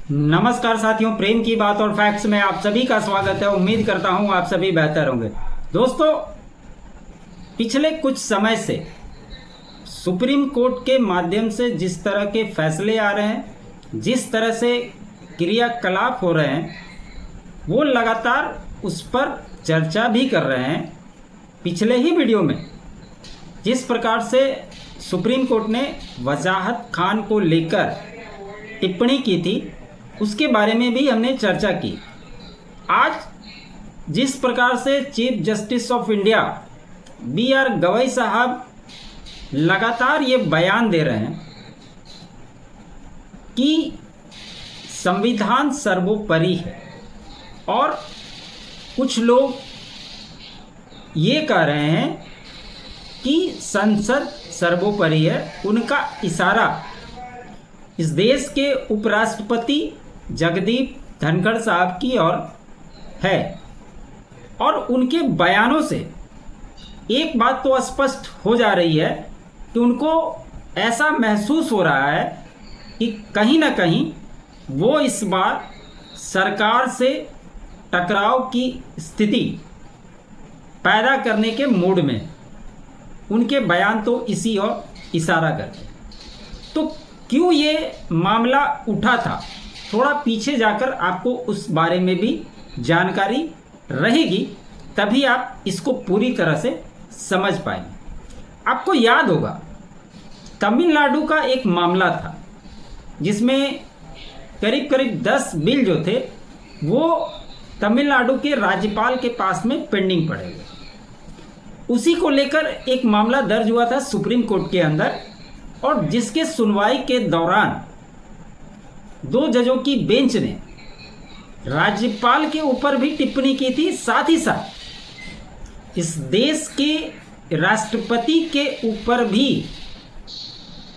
नमस्कार साथियों, प्रेम की बात और फैक्ट्स में आप सभी का स्वागत है। उम्मीद करता हूं आप सभी बेहतर होंगे। दोस्तों, पिछले कुछ समय से सुप्रीम कोर्ट के माध्यम से जिस तरह के फैसले आ रहे हैं, जिस तरह से क्रियाकलाप हो रहे हैं, वो लगातार उस पर चर्चा भी कर रहे हैं। पिछले ही वीडियो में जिस प्रकार से सुप्रीम कोर्ट ने वजाहत खान को लेकर टिप्पणी की थी, उसके बारे में भी हमने चर्चा की। आज जिस प्रकार से chief justice of India B.R. Gavai साहब लगातार ये बयान दे रहे हैं कि संविधान सर्वोपरि है, और कुछ लोग ये कह रहे हैं कि संसद सर्वोपरि है। उनका इशारा इस देश के उपराष्ट्रपति जगदीप धनखड़ साहब की ओर है, और उनके बयानों से एक बात तो स्पष्ट हो जा रही है कि उनको ऐसा महसूस हो रहा है कि कहीं ना कहीं वो इस बार सरकार से टकराव की स्थिति पैदा करने के मूड में। उनके बयान तो इसी ओर इशारा करते हैं। तो क्यों ये मामला उठा था, थोड़ा पीछे जाकर आपको उस बारे में भी जानकारी रहेगी, तभी आप इसको पूरी तरह से समझ पाएंगे। आपको याद होगा, तमिलनाडु का एक मामला था जिसमें करीब करीब 10 बिल जो थे वो तमिलनाडु के राज्यपाल के पास में पेंडिंग पड़े हुए। उसी को लेकर एक मामला दर्ज हुआ था सुप्रीम कोर्ट के अंदर, और जिसके सुनवाई के दौरान 2 जजों की बेंच ने राज्यपाल के ऊपर भी टिप्पणी की थी, साथ ही साथ इस देश के राष्ट्रपति के ऊपर भी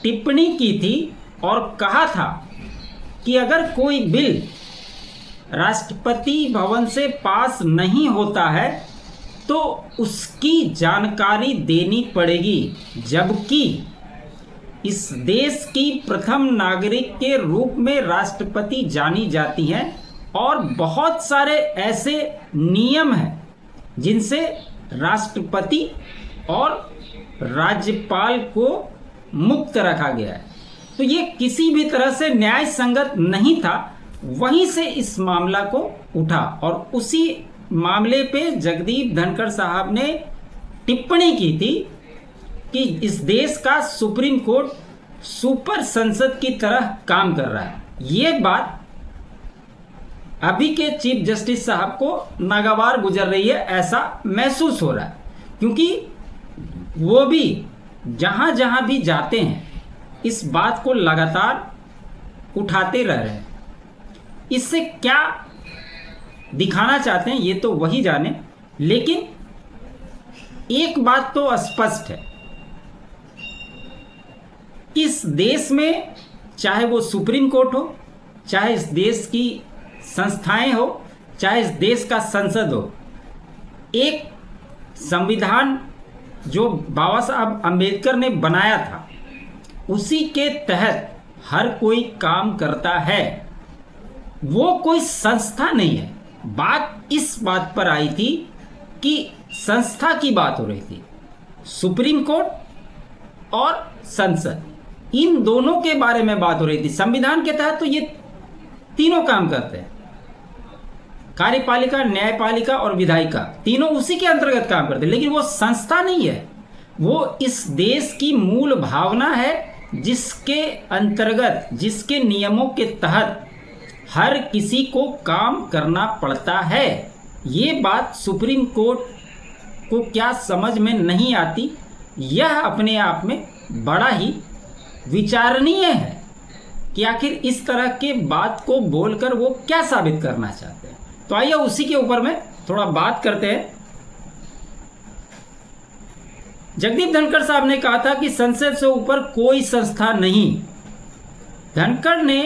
टिप्पणी की थी, और कहा था कि अगर कोई बिल राष्ट्रपति भवन से पास नहीं होता है तो उसकी जानकारी देनी पड़ेगी, जबकि इस देश की प्रथम नागरिक के रूप में राष्ट्रपति जानी जाती हैं, और बहुत सारे ऐसे नियम हैं जिनसे राष्ट्रपति और राज्यपाल को मुक्त रखा गया है। तो ये किसी भी तरह से न्याय संगत नहीं था। वहीं से इस मामला को उठा, और उसी मामले पे जगदीप धनखड़ साहब ने टिप्पणी की थी कि इस देश का सुप्रीम कोर्ट सुपर संसद की तरह काम कर रहा है। ये बात अभी के चीफ जस्टिस साहब को नागवार गुजर रही है, ऐसा महसूस हो रहा है, क्योंकि वो भी जहां जहां भी जाते हैं इस बात को लगातार उठाते रह रहे हैं। इससे क्या दिखाना चाहते हैं ये तो वही जाने, लेकिन एक बात तो स्पष्ट है, इस देश में चाहे वो सुप्रीम कोर्ट हो, चाहे इस देश की संस्थाएं हो, चाहे इस देश का संसद हो, एक संविधान जो बाबा साहब अम्बेडकर ने बनाया था उसी के तहत हर कोई काम करता है। वो कोई संस्था नहीं है। बात इस बात पर आई थी कि संस्था की बात हो रही थी। सुप्रीम कोर्ट और संसद, इन दोनों के बारे में बात हो रही थी। संविधान के तहत तो ये तीनों काम करते हैं, कार्यपालिका, न्यायपालिका और विधायिका, तीनों उसी के अंतर्गत काम करते हैं। लेकिन वो संस्था नहीं है, वो इस देश की मूल भावना है, जिसके अंतर्गत, जिसके नियमों के तहत हर किसी को काम करना पड़ता है। ये बात सुप्रीम कोर्ट को क्या समझ में नहीं आती, यह अपने आप में बड़ा ही विचारणीय है कि आखिर इस तरह के बात को बोलकर वो क्या साबित करना चाहते हैं। तो आइए उसी के ऊपर में थोड़ा बात करते हैं। जगदीप धनखड़ साहब ने कहा था कि संसद से ऊपर कोई संस्था नहीं। धनखड़ ने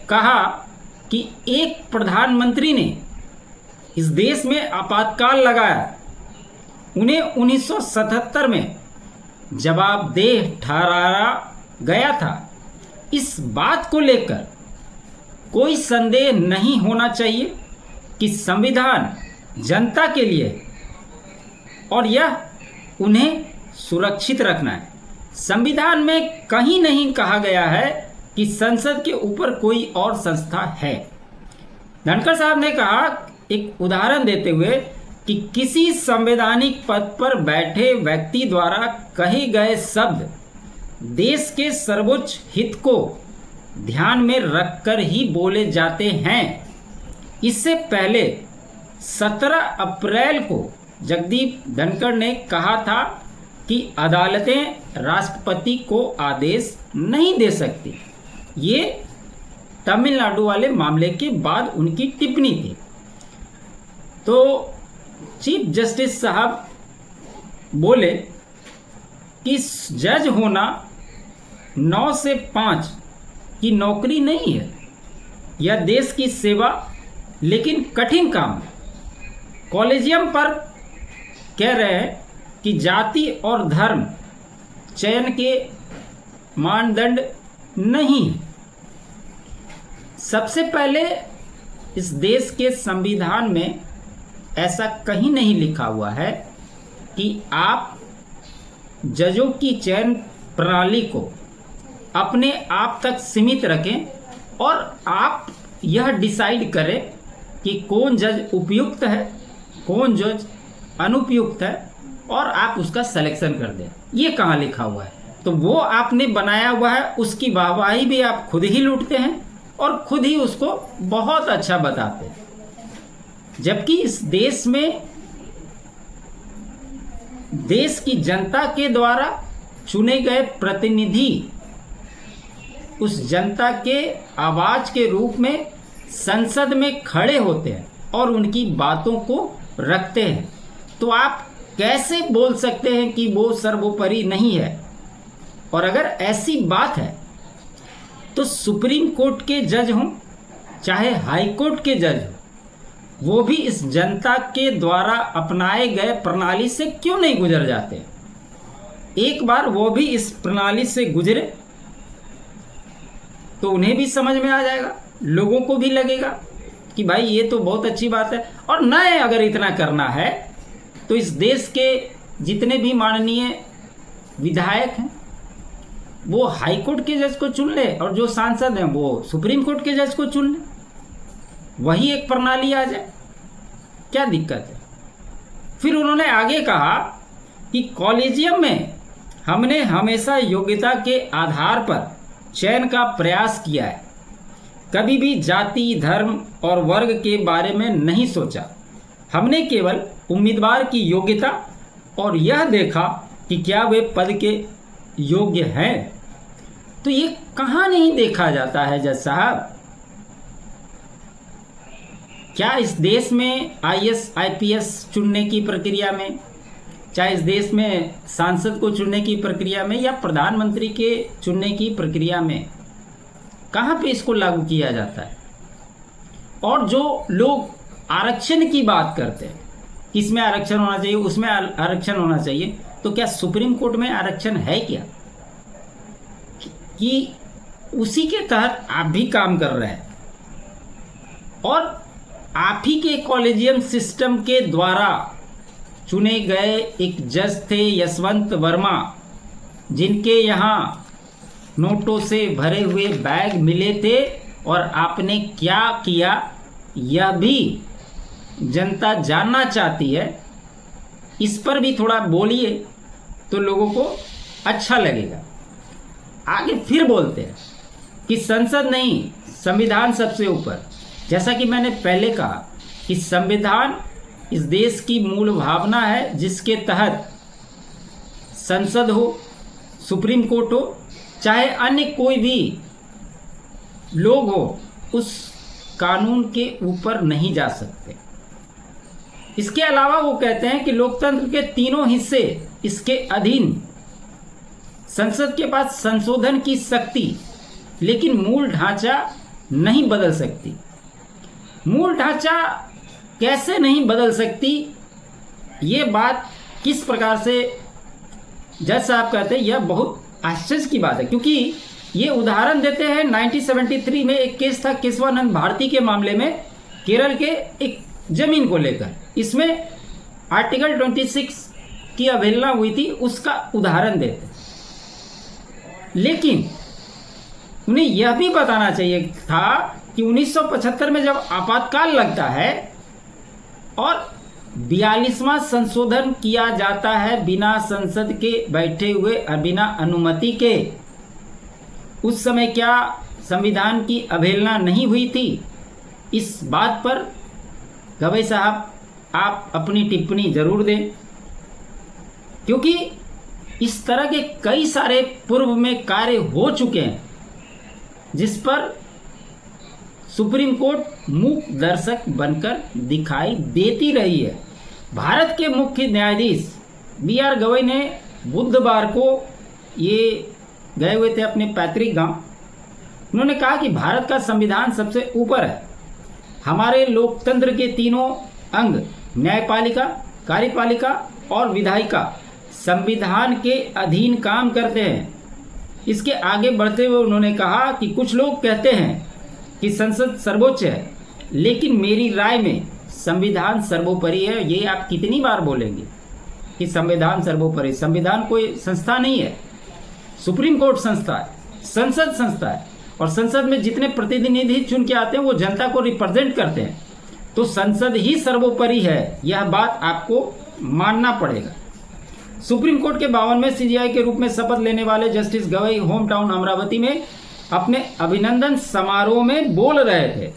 कहा कि एक प्रधानमंत्री ने इस देश में आपातकाल लगाया, उन्हें 1977 में जवाबदेह ठहराया गया था। इस बात को लेकर कोई संदेह नहीं होना चाहिए कि संविधान जनता के लिए है और यह उन्हें सुरक्षित रखना है। संविधान में कहीं नहीं कहा गया है कि संसद के ऊपर कोई और संस्था है। धनखड़ साहब ने कहा एक उदाहरण देते हुए कि किसी संवैधानिक पद पर बैठे व्यक्ति द्वारा कहे गए शब्द देश के सर्वोच्च हित को ध्यान में रखकर ही बोले जाते हैं। इससे पहले 17 अप्रैल को जगदीप धनखड़ ने कहा था कि अदालतें राष्ट्रपति को आदेश नहीं दे सकती। ये तमिलनाडु वाले मामले के बाद उनकी टिप्पणी थी। तो चीफ जस्टिस साहब बोले कि जज होना 9 से 5 की नौकरी नहीं है, यह देश की सेवा लेकिन कठिन काम है। कॉलेजियम पर कह रहे हैं कि जाति और धर्म चयन के मानदंड नहीं। सबसे पहले इस देश के संविधान में ऐसा कहीं नहीं लिखा हुआ है कि आप जजों की चयन प्रणाली को अपने आप तक सीमित रखें और आप यह डिसाइड करें कि कौन जज उपयुक्त है, कौन जज अनुपयुक्त है और आप उसका सिलेक्शन कर दें। ये कहाँ लिखा हुआ है? तो वो आपने बनाया हुआ है, उसकी वाहवाही भी आप खुद ही लूटते हैं और खुद ही उसको बहुत अच्छा बताते हैं। जबकि इस देश में देश की जनता के द्वारा चुने गए प्रतिनिधि उस जनता के आवाज के रूप में संसद में खड़े होते हैं और उनकी बातों को रखते हैं। तो आप कैसे बोल सकते हैं कि वो सर्वोपरि नहीं है? और अगर ऐसी बात है तो सुप्रीम कोर्ट के जज हों चाहे हाई कोर्ट के जज हों, वो भी इस जनता के द्वारा अपनाए गए प्रणाली से क्यों नहीं गुजर जाते? एक बार वो भी इस प्रणाली से गुजरे तो उन्हें भी समझ में आ जाएगा, लोगों को भी लगेगा कि भाई ये तो बहुत अच्छी बात है। और न अगर इतना करना है तो इस देश के जितने भी माननीय विधायक हैं वो हाई कोर्ट के जज को चुन ले और जो सांसद हैं वो सुप्रीम कोर्ट के जज को चुन ले, वही एक प्रणाली आ जाए, क्या दिक्कत है? फिर उन्होंने आगे कहा कि कॉलेजियम में हमने हमेशा योग्यता के आधार पर चयन का प्रयास किया है, कभी भी जाति, धर्म और वर्ग के बारे में नहीं सोचा। हमने केवल उम्मीदवार की योग्यता और यह देखा कि क्या वे पद के योग्य हैं। तो ये कहाँ नहीं देखा जाता है जज साहब? क्या इस देश में IAS IPS चुनने की प्रक्रिया में, चाहे इस देश में सांसद को चुनने की प्रक्रिया में या प्रधानमंत्री के चुनने की प्रक्रिया में, कहाँ पे इसको लागू किया जाता है? और जो लोग आरक्षण की बात करते हैं, किसमें आरक्षण होना चाहिए, उसमें आरक्षण होना चाहिए, तो क्या सुप्रीम कोर्ट में आरक्षण है क्या कि उसी के तहत आप भी काम कर रहे हैं? और आप ही के कॉलेजियम सिस्टम के द्वारा चुने गए एक जज थे यशवंत वर्मा, जिनके यहाँ नोटों से भरे हुए बैग मिले थे और आपने क्या किया यह भी जनता जानना चाहती है। इस पर भी थोड़ा बोलिए तो लोगों को अच्छा लगेगा। आगे फिर बोलते हैं कि संसद नहीं, संविधान सबसे ऊपर। जैसा कि मैंने पहले कहा कि संविधान इस देश की मूल भावना है, जिसके तहत संसद हो, सुप्रीम कोर्ट हो, चाहे अन्य कोई भी लोग हो, उस कानून के ऊपर नहीं जा सकते। इसके अलावा वो कहते हैं कि लोकतंत्र के तीनों हिस्से इसके अधीन, संसद के पास संशोधन की शक्ति लेकिन मूल ढांचा नहीं बदल सकती। मूल ढांचा कैसे नहीं बदल सकती, ये बात किस प्रकार से जज साहब कहते हैं, यह बहुत आश्चर्य की बात है। क्योंकि ये उदाहरण देते हैं 1973 में एक केस था केशवानंद भारती के मामले में, केरल के एक जमीन को लेकर। इसमें आर्टिकल 26 की अवहेलना हुई थी, उसका उदाहरण देते। लेकिन उन्हें यह भी बताना चाहिए था कि 1975 में जब आपातकाल लगता है और 42वां संशोधन किया जाता है बिना संसद के बैठे हुए, बिना अनुमति के, उस समय क्या संविधान की अवहेलना नहीं हुई थी? इस बात पर गवई साहब आप अपनी टिप्पणी जरूर दें, क्योंकि इस तरह के कई सारे पूर्व में कार्य हो चुके हैं जिस पर सुप्रीम कोर्ट मूक दर्शक बनकर दिखाई देती रही है। भारत के मुख्य न्यायाधीश BR गवई ने बुधवार को, ये गए हुए थे अपने पैतृक गांव, उन्होंने कहा कि भारत का संविधान सबसे ऊपर है। हमारे लोकतंत्र के तीनों अंग, न्यायपालिका, कार्यपालिका और विधायिका, संविधान के अधीन काम करते हैं। इसके आगे बढ़ते हुए उन्होंने कहा कि कुछ लोग कहते हैं कि संसद सर्वोच्च है, लेकिन मेरी राय में संविधान सर्वोपरि है। ये आप कितनी बार बोलेंगे कि संविधान सर्वोपरि? संविधान कोई संस्था नहीं है, सुप्रीम कोर्ट संस्था है, संसद संस्था है, और संसद में जितने प्रतिनिधि चुन के आते हैं वो जनता को रिप्रेजेंट करते हैं, तो संसद ही सर्वोपरि है। यह बात आपको मानना पड़ेगा। सुप्रीम कोर्ट के 52वें CJI के रूप में शपथ लेने वाले justice Gavai home town Amravati में अपने अभिनंदन समारोह में बोल रहे थे।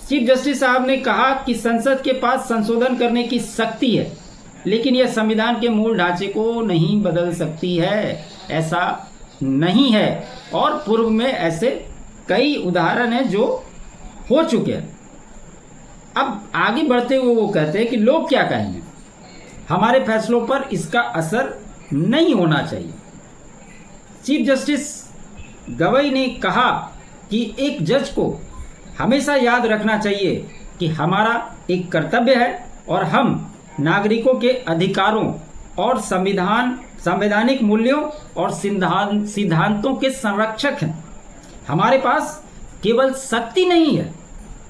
चीफ जस्टिस साहब ने कहा कि संसद के पास संशोधन करने की शक्ति है, लेकिन यह संविधान के मूल ढांचे को नहीं बदल सकती है। ऐसा नहीं है, और पूर्व में ऐसे कई उदाहरण हैं जो हो चुके हैं। अब आगे बढ़ते हुए वो कहते हैं कि लोग क्या कहेंगे, हमारे फैसलों पर इसका असर नहीं होना चाहिए। चीफ जस्टिस गवई ने कहा कि एक जज को हमेशा याद रखना चाहिए कि हमारा एक कर्तव्य है और हम नागरिकों के अधिकारों और संवैधानिक मूल्यों और सिद्धांतों के संरक्षक हैं। हमारे पास केवल शक्ति नहीं है,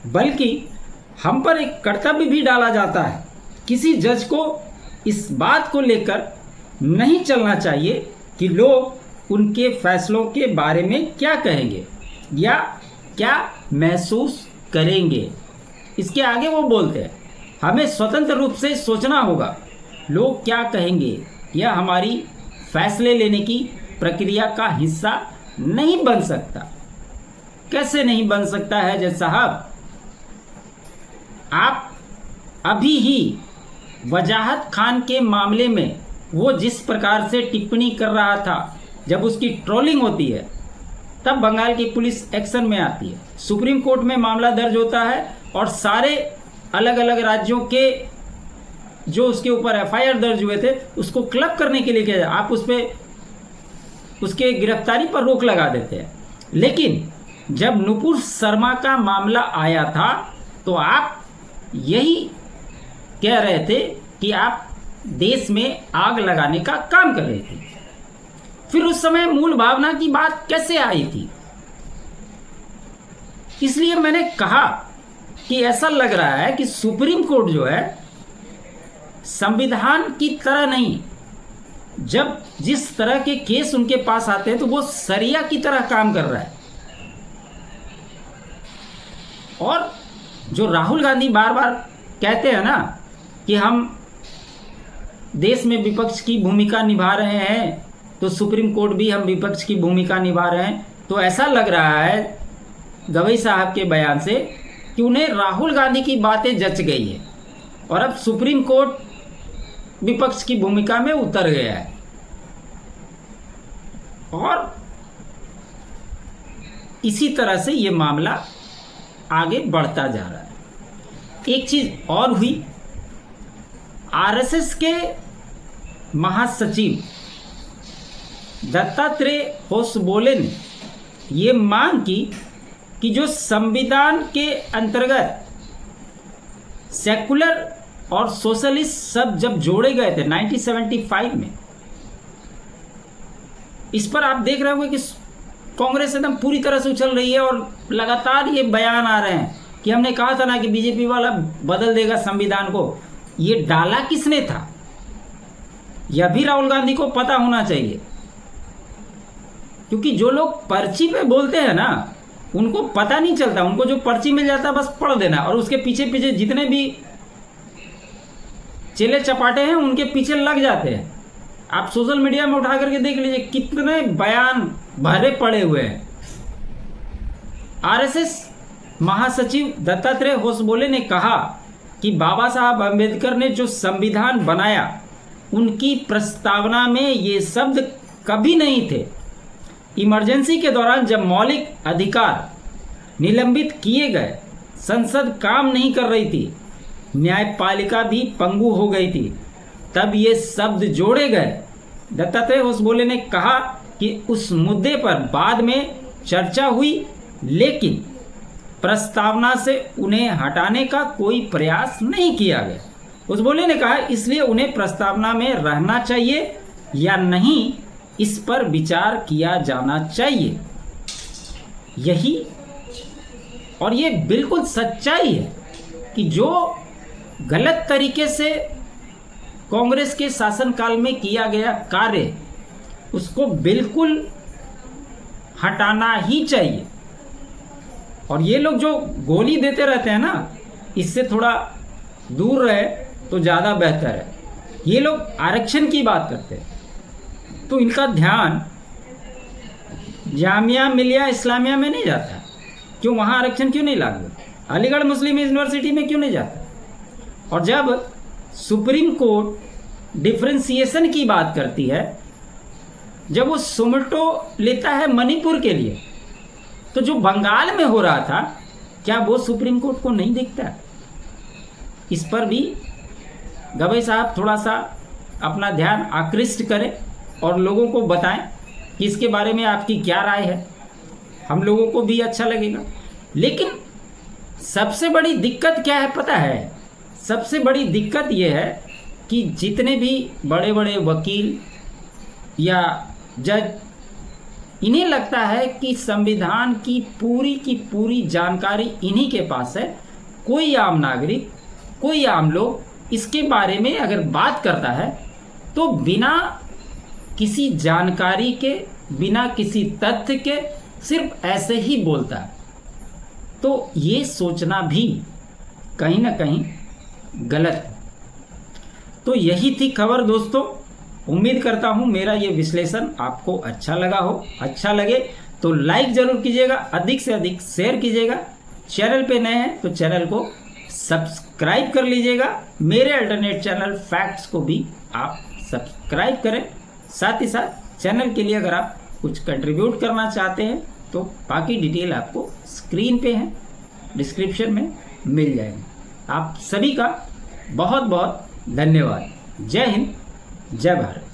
बल्कि हम पर एक कर्तव्य भी डाला जाता है। किसी जज को इस बात को लेकर नहीं चलना चाहिए कि लोग उनके फैसलों के बारे में क्या कहेंगे या क्या महसूस करेंगे। इसके आगे वो बोलते हैं, हमें स्वतंत्र रूप से सोचना होगा, लोग क्या कहेंगे यह हमारी फैसले लेने की प्रक्रिया का हिस्सा नहीं बन सकता। कैसे नहीं बन सकता है जज साहब? आप अभी ही वजाहत खान के मामले में वो जिस प्रकार से टिप्पणी कर रहा था, जब उसकी ट्रोलिंग होती है तब बंगाल की पुलिस एक्शन में आती है, सुप्रीम कोर्ट में मामला दर्ज होता है और सारे अलग अलग राज्यों के जो उसके ऊपर FIR दर्ज हुए थे उसको क्लब करने के लिए किया, आप उस पर उसके गिरफ्तारी पर रोक लगा देते हैं। लेकिन जब नुपुर शर्मा का मामला आया था तो आप यही कह रहे थे कि आप देश में आग लगाने का काम कर रहे थे। फिर उस समय मूल भावना की बात कैसे आई थी? इसलिए मैंने कहा कि ऐसा लग रहा है कि सुप्रीम कोर्ट जो है संविधान की तरह नहीं, जब जिस तरह के केस उनके पास आते हैं तो वो सरिया की तरह काम कर रहा है। और जो राहुल गांधी बार बार कहते हैं ना कि हम देश में विपक्ष की भूमिका निभा रहे हैं, तो सुप्रीम कोर्ट भी हम विपक्ष की भूमिका निभा रहे हैं, तो ऐसा लग रहा है गवई साहब के बयान से कि उन्हें राहुल गांधी की बातें जच गई है और अब सुप्रीम कोर्ट विपक्ष की भूमिका में उतर गया है। और इसी तरह से ये मामला आगे बढ़ता जा रहा है। एक चीज और हुई, RSS के महासचिव दत्तात्रेय होसबोले ने ये मांग की कि जो संविधान के अंतर्गत सेकुलर और सोशलिस्ट शब्द जब जोड़े गए थे 1975 में, इस पर आप देख रहे होंगे कि कांग्रेस एकदम पूरी तरह से उछल रही है और लगातार ये बयान आ रहे हैं कि हमने कहा था ना कि बीजेपी वाला बदल देगा संविधान को। ये डाला किसने था, यह भी राहुल गांधी को पता होना चाहिए, क्योंकि जो लोग पर्ची पे बोलते हैं ना उनको पता नहीं चलता। उनको जो पर्ची मिल जाता है बस पढ़ देना, और उसके पीछे पीछे जितने भी चेले चपाटे हैं उनके पीछे लग जाते हैं। आप सोशल मीडिया में उठा करके देख लीजिए कितने बयान भरे पड़े हुए हैं। आरएसएस महासचिव दत्तात्रेय होसबोले ने कहा कि बाबा साहब अम्बेडकर ने जो संविधान बनाया उनकी प्रस्तावना में ये शब्द कभी नहीं थे। इमरजेंसी के दौरान जब मौलिक अधिकार निलंबित किए गए, संसद काम नहीं कर रही थी, न्यायपालिका भी पंगु हो गई थी, तब ये शब्द जोड़े गए। दत्तात्रेय होसबोले ने कहा कि उस मुद्दे पर बाद में चर्चा हुई, लेकिन प्रस्तावना से उन्हें हटाने का कोई प्रयास नहीं किया गया। होसबोले ने कहा इसलिए उन्हें प्रस्तावना में रहना चाहिए या नहीं, इस पर विचार किया जाना चाहिए। यही और ये बिल्कुल सच्चाई है कि जो गलत तरीके से कांग्रेस के शासनकाल में किया गया कार्य उसको बिल्कुल हटाना ही चाहिए। और ये लोग जो गोली देते रहते हैं ना, इससे थोड़ा दूर रहे तो ज़्यादा बेहतर है। ये लोग आरक्षण की बात करते हैं तो इनका ध्यान जामिया मिलिया इस्लामिया में नहीं जाता। क्यों, वहाँ आरक्षण क्यों नहीं लागू? अलीगढ़ मुस्लिम यूनिवर्सिटी में क्यों नहीं जाता? और जब सुप्रीम कोर्ट डिफ्रेंसिएशन की बात करती है, जब वो सुमटो लेता है मणिपुर के लिए, तो जो बंगाल में हो रहा था क्या वो सुप्रीम कोर्ट को नहीं दिखता? इस पर भी गवई साहब थोड़ा सा अपना ध्यान आकृष्ट करें और लोगों को बताएं कि इसके बारे में आपकी क्या राय है। हम लोगों को भी अच्छा लगेगा। लेकिन सबसे बड़ी दिक्कत क्या है पता है? सबसे बड़ी दिक्कत यह है कि जितने भी बड़े बड़े वकील या जज, इन्हें लगता है कि संविधान की पूरी जानकारी इन्हीं के पास है। कोई आम नागरिक, कोई आम लोग इसके बारे में अगर बात करता है तो बिना किसी जानकारी के, बिना किसी तथ्य के, सिर्फ ऐसे ही बोलता है। तो ये सोचना भी कहीं ना कहीं गलत है। तो यही थी खबर दोस्तों। उम्मीद करता हूँ मेरा ये विश्लेषण आपको अच्छा लगा हो। अच्छा लगे तो लाइक जरूर कीजिएगा, अधिक से अधिक शेयर कीजिएगा। चैनल पे नए हैं तो चैनल को सब्सक्राइब कर लीजिएगा। मेरे अल्टरनेट चैनल फैक्ट्स को भी आप सब्सक्राइब करें। साथ ही साथ चैनल के लिए अगर आप कुछ कंट्रीब्यूट करना चाहते हैं तो बाकी डिटेल आपको स्क्रीन पे है, डिस्क्रिप्शन में मिल जाएगी। आप सभी का बहुत बहुत धन्यवाद। जय हिंद, जय भारत।